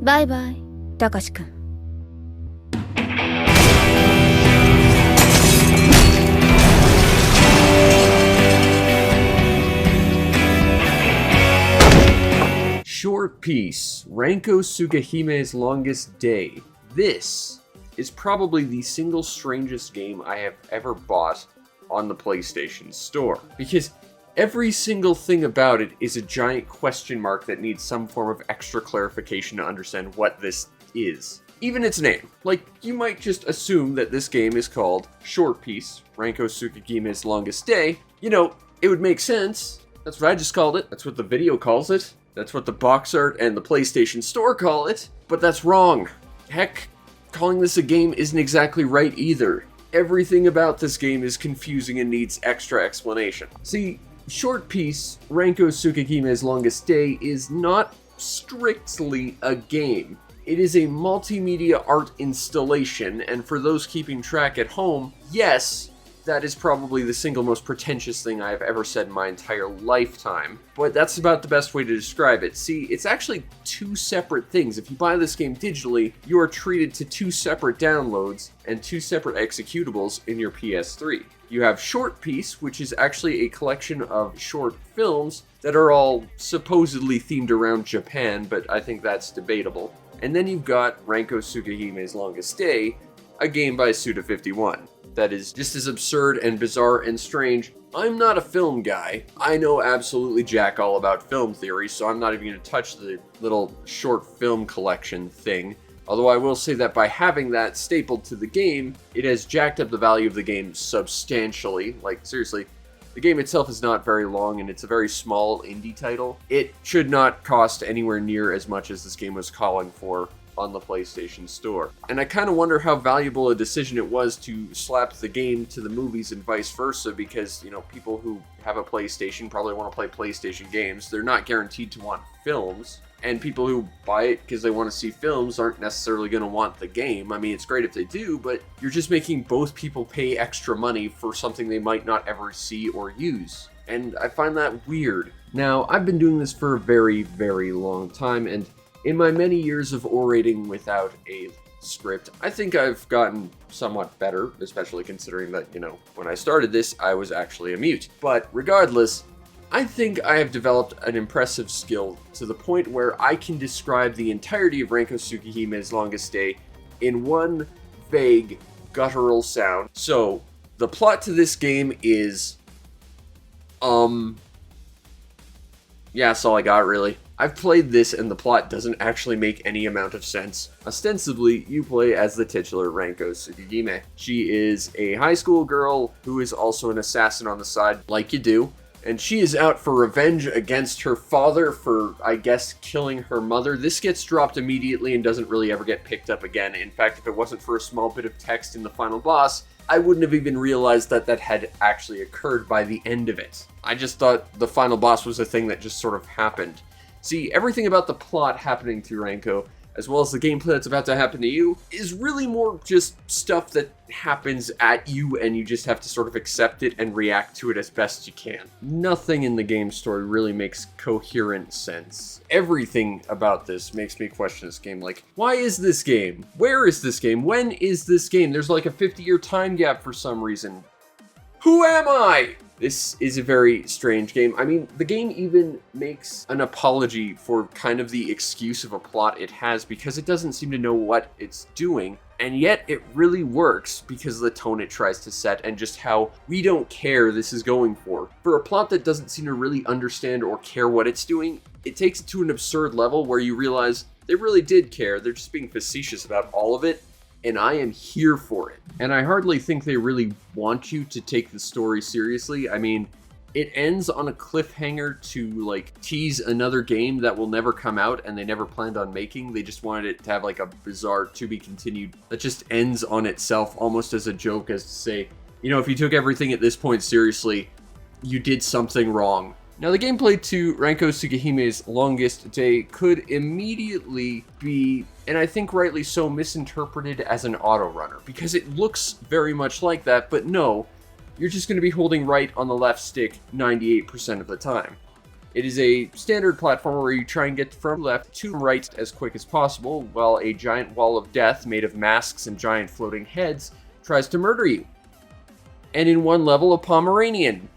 バイバイ、たかしくん。Short piece, Ranko Tsukigime's Longest Day. This is probably the single strangest game I have ever bought on the PlayStation Store, because every single thing about it is a giant question mark that needs some form of extra clarification to understand what this is. Even its name. Like, you might just assume that this game is called Short Piece, Ranko Tsukigime's Longest Day. You know, it would make sense. That's what I just called it. That's what the video calls it. That's what the box art and the PlayStation Store call it. But that's wrong. Heck, calling this a game isn't exactly right either. Everything about this game is confusing and needs extra explanation. See, Short Piece, Ranko Tsukigime's Longest Day is not strictly a game. It is a multimedia art installation, and for those keeping track at home, yes, that is probably the single most pretentious thing I have ever said in my entire lifetime. But that's about the best way to describe it. See, it's actually two separate things. If you buy this game digitally, you are treated to two separate downloads and two separate executables in your PS3. You have Short Piece, which is actually a collection of short films that are all supposedly themed around Japan, but I think that's debatable. And then you've got Ranko Tsukigime's Longest Day, a game by Suda51. That is just as absurd and bizarre and strange. I'm not a film guy. I know absolutely jack all about film theory, so I'm not even going to touch the little short film collection thing. Although I will say that by having that stapled to the game, it has jacked up the value of the game substantially. Like, seriously, the game itself is not very long, and it's a very small indie title. It should not cost anywhere near as much as this game was calling for on the PlayStation Store. And I kind of wonder how valuable a decision it was to slap the game to the movies and vice versa, because, you know, people who have a PlayStation probably want to play PlayStation games. They're not guaranteed to want films. And people who buy it because they want to see films aren't necessarily going to want the game. I mean, it's great if they do, but you're just making both people pay extra money for something they might not ever see or use. And I find that weird. Now, I've been doing this for a very, very long time, and in my many years of orating without a script, I think I've gotten somewhat better, especially considering that, you know, when I started this, I was actually a mute. But regardless, I think I have developed an impressive skill to the point where I can describe the entirety of Ranko Tsukigime's Longest Day in one vague, guttural sound. So, the plot to this game is, yeah, that's all I got, really. I've played this and the plot doesn't actually make any amount of sense. Ostensibly, you play as the titular Ranko Tsukigime. She is a high school girl who is also an assassin on the side, like you do. And she is out for revenge against her father for, I guess, killing her mother. This gets dropped immediately and doesn't really ever get picked up again. In fact, if it wasn't for a small bit of text in the final boss, I wouldn't have even realized that that had actually occurred by the end of it. I just thought the final boss was a thing that just sort of happened. See, everything about the plot happening to Ranko, as well as the gameplay that's about to happen to you, is really more just stuff that happens at you and you just have to sort of accept it and react to it as best you can. Nothing in the game story really makes coherent sense. Everything about this makes me question this game, like, why is this game? Where is this game? When is this game? There's like a 50-year time gap for some reason. Who am I? This is a very strange game. I mean, the game even makes an apology for kind of the excuse of a plot it has because it doesn't seem to know what it's doing, and yet it really works because of the tone it tries to set and just how we don't care this is going for. For a plot that doesn't seem to really understand or care what it's doing, it takes it to an absurd level where you realize they really did care, they're just being facetious about all of it, and I am here for it. And I hardly think they really want you to take the story seriously. I mean, it ends on a cliffhanger to, like, tease another game that will never come out and they never planned on making. They just wanted it to have, like, a bizarre to-be-continued that just ends on itself almost as a joke, as to say, you know, if you took everything at this point seriously, you did something wrong. Now, the gameplay to Ranko Tsukigime's Longest Day could immediately be, and I think rightly so, misinterpreted as an auto-runner, because it looks very much like that, but no, you're just going to be holding right on the left stick 98% of the time. It is a standard platformer where you try and get from left to right as quick as possible, while a giant wall of death made of masks and giant floating heads tries to murder you. And in one level, a Pomeranian.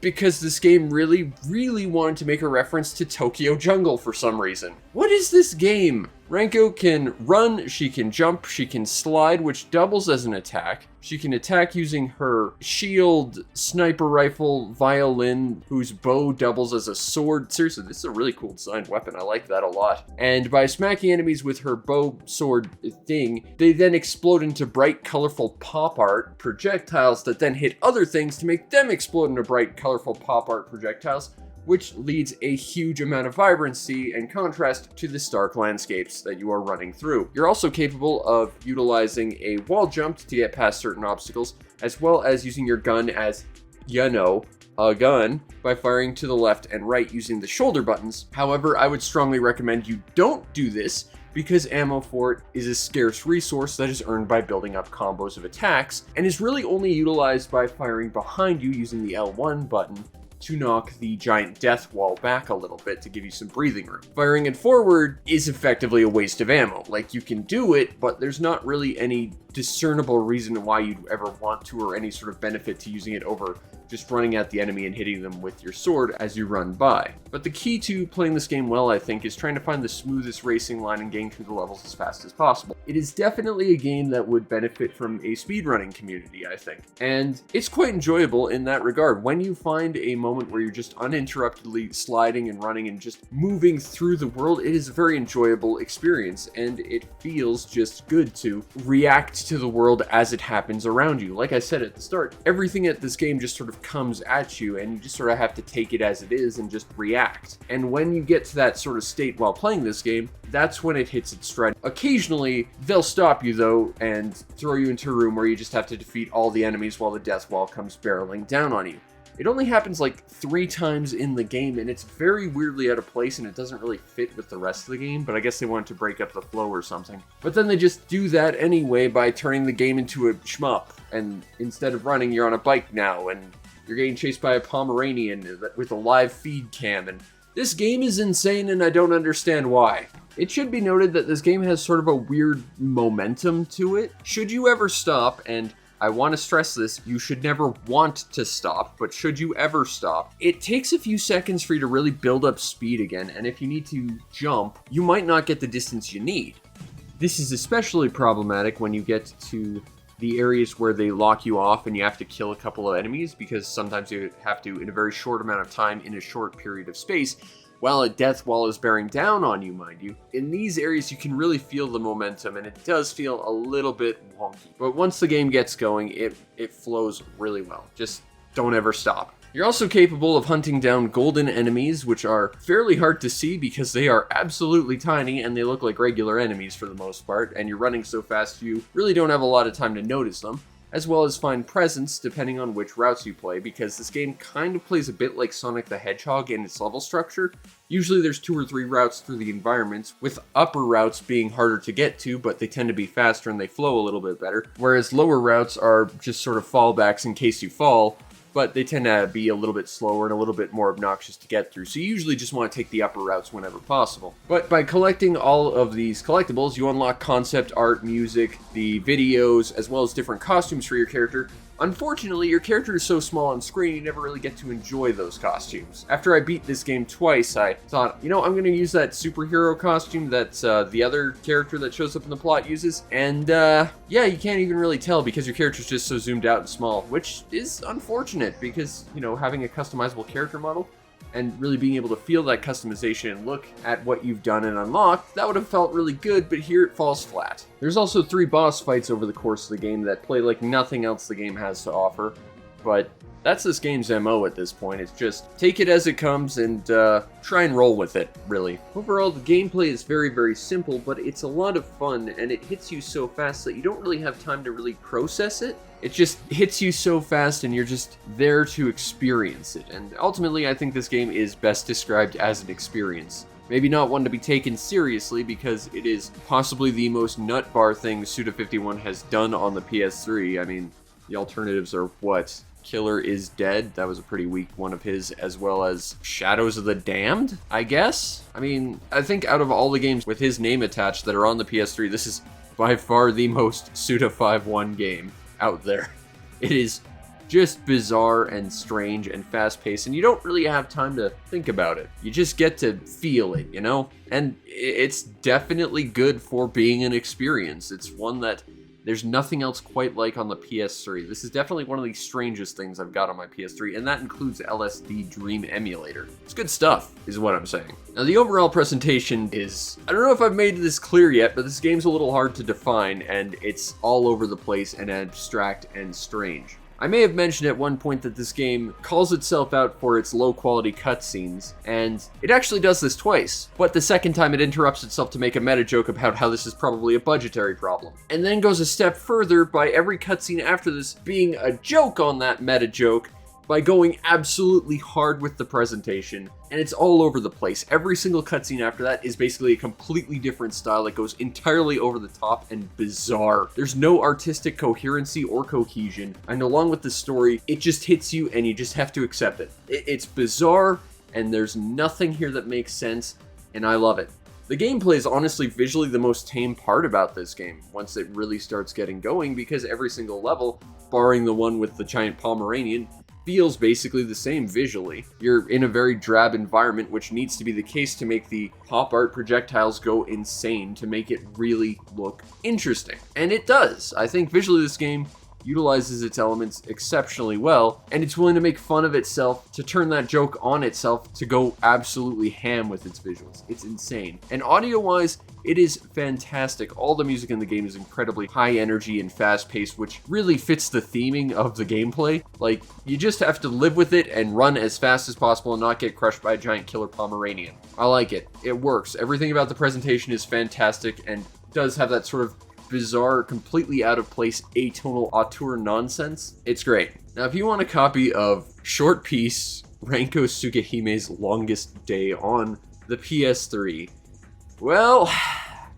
Because this game really, really wanted to make a reference to Tokyo Jungle for some reason. What is this game? Ranko can run, she can jump, she can slide, which doubles as an attack. She can attack using her shield, sniper rifle, violin, whose bow doubles as a sword. Seriously, this is a really cool designed weapon. I like that a lot. And by smacking enemies with her bow sword thing, they then explode into bright, colorful pop art projectiles that then hit other things to make them explode into bright, colorful pop art projectiles, which leads a huge amount of vibrancy and contrast to the stark landscapes that you are running through. You're also capable of utilizing a wall jump to get past certain obstacles, as well as using your gun as, a gun, by firing to the left and right using the shoulder buttons. However, I would strongly recommend you don't do this, because ammo for it is a scarce resource that is earned by building up combos of attacks, and is really only utilized by firing behind you using the L1 button to knock the giant death wall back a little bit to give you some breathing room. Firing it forward is effectively a waste of ammo. Like, you can do it, but there's not really any discernible reason why you'd ever want to, or any sort of benefit to using it over just running at the enemy and hitting them with your sword as you run by. But the key to playing this game well, I think, is trying to find the smoothest racing line and getting through the levels as fast as possible. It is definitely a game that would benefit from a speedrunning community, I think. And it's quite enjoyable in that regard. When you find a moment where you're just uninterruptedly sliding and running and just moving through the world, it is a very enjoyable experience, and it feels just good to react to the world as it happens around you. Like I said at the start, everything at this game just sort of comes at you, and you just sort of have to take it as it is and just react. And when you get to that sort of state while playing this game, that's when it hits its stride. Occasionally, they'll stop you though and throw you into a room where you just have to defeat all the enemies while the death wall comes barreling down on you. It only happens like 3 times in the game, and it's very weirdly out of place, and it doesn't really fit with the rest of the game, but I guess they wanted to break up the flow or something. But then they just do that anyway by turning the game into a shmup, and instead of running, you're on a bike now, and you're getting chased by a Pomeranian with a live feed cam, and this game is insane, and I don't understand why. It should be noted that this game has sort of a weird momentum to it. Should you ever stop, and I want to stress this, you should never want to stop, but should you ever stop, it takes a few seconds for you to really build up speed again, and if you need to jump, you might not get the distance you need. This is especially problematic when you get to the areas where they lock you off and you have to kill a couple of enemies, because sometimes you have to in a very short amount of time in a short period of space, while a death wall is bearing down on you, mind you. In these areas, you can really feel the momentum, and it does feel a little bit wonky. But once the game gets going, it flows really well. Just don't ever stop. You're also capable of hunting down golden enemies, which are fairly hard to see because they are absolutely tiny and they look like regular enemies for the most part, and you're running so fast you really don't have a lot of time to notice them, as well as find presents depending on which routes you play, because this game kind of plays a bit like Sonic the Hedgehog in its level structure. Usually there's 2 or 3 routes through the environments, with upper routes being harder to get to, but they tend to be faster and they flow a little bit better, whereas lower routes are just sort of fallbacks in case you fall, but they tend to be a little bit slower and a little bit more obnoxious to get through, so you usually just want to take the upper routes whenever possible. But by collecting all of these collectibles, you unlock concept art, music, the videos, as well as different costumes for your character. Unfortunately, your character is so small on screen, you never really get to enjoy those costumes. After I beat this game twice, I thought, you know, I'm going to use that superhero costume that the other character that shows up in the plot uses, and yeah, you can't even really tell because your character's just so zoomed out and small, which is unfortunate because, you know, having a customizable character model and really being able to feel that customization and look at what you've done and unlocked, that would have felt really good, but here it falls flat. There's also 3 boss fights over the course of the game that play like nothing else the game has to offer, but that's this game's MO at this point. It's just take it as it comes and try and roll with it, really. Overall, the gameplay is very, very simple, but it's a lot of fun, and it hits you so fast that you don't really have time to really process it. It just hits you so fast and you're just there to experience it. And ultimately, I think this game is best described as an experience. Maybe not one to be taken seriously because it is possibly the most nut bar thing Suda51 has done on the PS3. I mean, the alternatives are what? Killer is Dead. That was a pretty weak one of his, as well as Shadows of the Damned, I guess? I mean, I think out of all the games with his name attached that are on the PS3, this is by far the most Suda 5-1 game out there. It is just bizarre and strange and fast-paced, and you don't really have time to think about it. You just get to feel it, you know? And it's definitely good for being an experience. It's one that there's nothing else quite like on the PS3. This is definitely one of the strangest things I've got on my PS3, and that includes LSD Dream Emulator. It's good stuff, is what I'm saying. Now, the overall presentation is, I don't know if I've made this clear yet, but this game's a little hard to define, and it's all over the place and abstract and strange. I may have mentioned at one point that this game calls itself out for its low-quality cutscenes, and it actually does this twice, but the second time it interrupts itself to make a meta joke about how this is probably a budgetary problem, and then goes a step further by every cutscene after this being a joke on that meta joke by going absolutely hard with the presentation, and it's all over the place. Every single cutscene after that is basically a completely different style that goes entirely over the top and bizarre. There's no artistic coherency or cohesion, and along with the story, it just hits you and you just have to accept it. It's bizarre, and there's nothing here that makes sense, and I love it. The gameplay is honestly visually the most tame part about this game, once it really starts getting going, because every single level, barring the one with the giant Pomeranian, feels basically the same visually. You're in a very drab environment, which needs to be the case to make the pop art projectiles go insane, to make it really look interesting. And it does. I think visually this game utilizes its elements exceptionally well, and it's willing to make fun of itself, to turn that joke on itself, to go absolutely ham with its visuals. It's insane. And audio-wise, it is fantastic. All the music in the game is incredibly high energy and fast paced, which really fits the theming of the gameplay. Like, you just have to live with it and run as fast as possible and not get crushed by a giant killer Pomeranian. I like it. It works. Everything about the presentation is fantastic and does have that sort of bizarre, completely out of place, atonal auteur nonsense. It's great. Now, if you want a copy of Short Piece, Ranko Tsukigime's Longest Day on the PS3, well,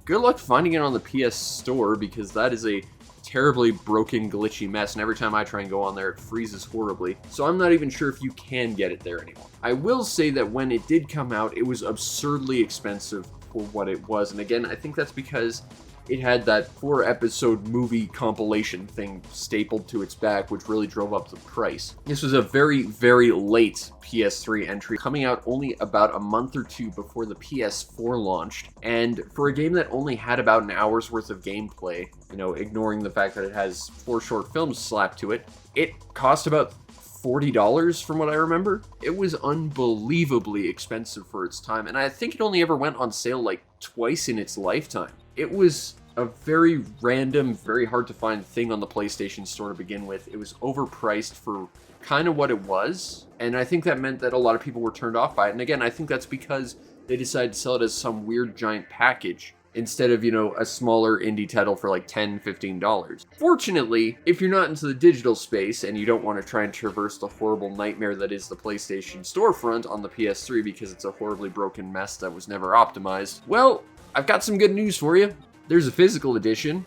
good luck finding it on the PS Store, because that is a terribly broken, glitchy mess, and every time I try and go on there, it freezes horribly. So I'm not even sure if you can get it there anymore. I will say that when it did come out, it was absurdly expensive for what it was, and again, I think that's because it had that 4-episode movie compilation thing stapled to its back, which really drove up the price. This was a very, very late PS3 entry, coming out only about a month or two before the PS4 launched. And for a game that only had about an hour's worth of gameplay, you know, ignoring the fact that it has 4 short films slapped to it, it cost about $40 from what I remember. It was unbelievably expensive for its time, and I think it only ever went on sale like twice in its lifetime. It was a very random, very hard to find thing on the PlayStation Store to begin with. It was overpriced for kind of what it was, and I think that meant that a lot of people were turned off by it. And again, I think that's because they decided to sell it as some weird giant package instead of, you know, a smaller indie title for like $10, $15. Fortunately, if you're not into the digital space and you don't want to try and traverse the horrible nightmare that is the PlayStation storefront on the PS3 because it's a horribly broken mess that was never optimized, well, I've got some good news for you. There's a physical edition.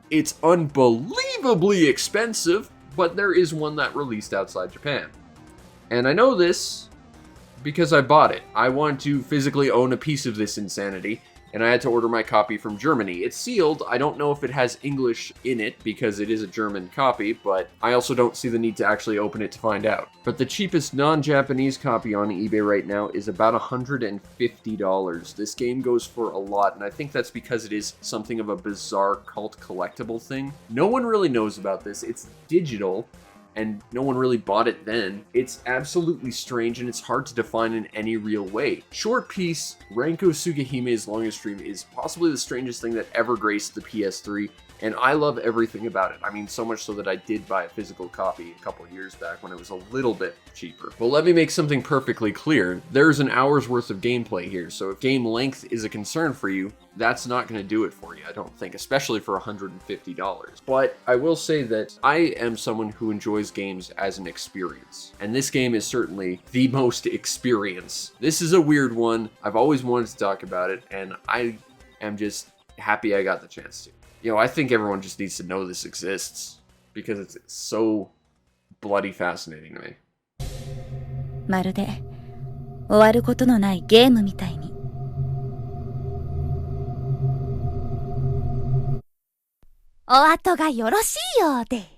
It's unbelievably expensive, but there is one that released outside Japan. And I know this because I bought it. I want to physically own a piece of this insanity, and I had to order my copy from Germany. It's sealed. I don't know if it has English in it because it is a German copy, but I also don't see the need to actually open it to find out. But the cheapest non-Japanese copy on eBay right now is about $150. This game goes for a lot, and I think that's because it is something of a bizarre cult collectible thing. No one really knows about this. It's digital, and no one really bought it then. It's absolutely strange, and it's hard to define in any real way. Short Piece, Ranko Tsukigime's Longest Dream is possibly the strangest thing that ever graced the PS3, and I love everything about it. I mean, so much so that I did buy a physical copy a couple of years back when it was a little bit cheaper. Well, let me make something perfectly clear. There's an hour's worth of gameplay here, so if game length is a concern for you, that's not going to do it for you, I don't think, especially for $150. But I will say that I am someone who enjoys games as an experience, and this game is certainly the most experience. This is a weird one. I've always wanted to talk about it, and I am just happy I got the chance to. You know, I think everyone just needs to know this exists because it's so bloody fascinating to me. まるで終わることのないゲームみたいに。お後がよろしいようで。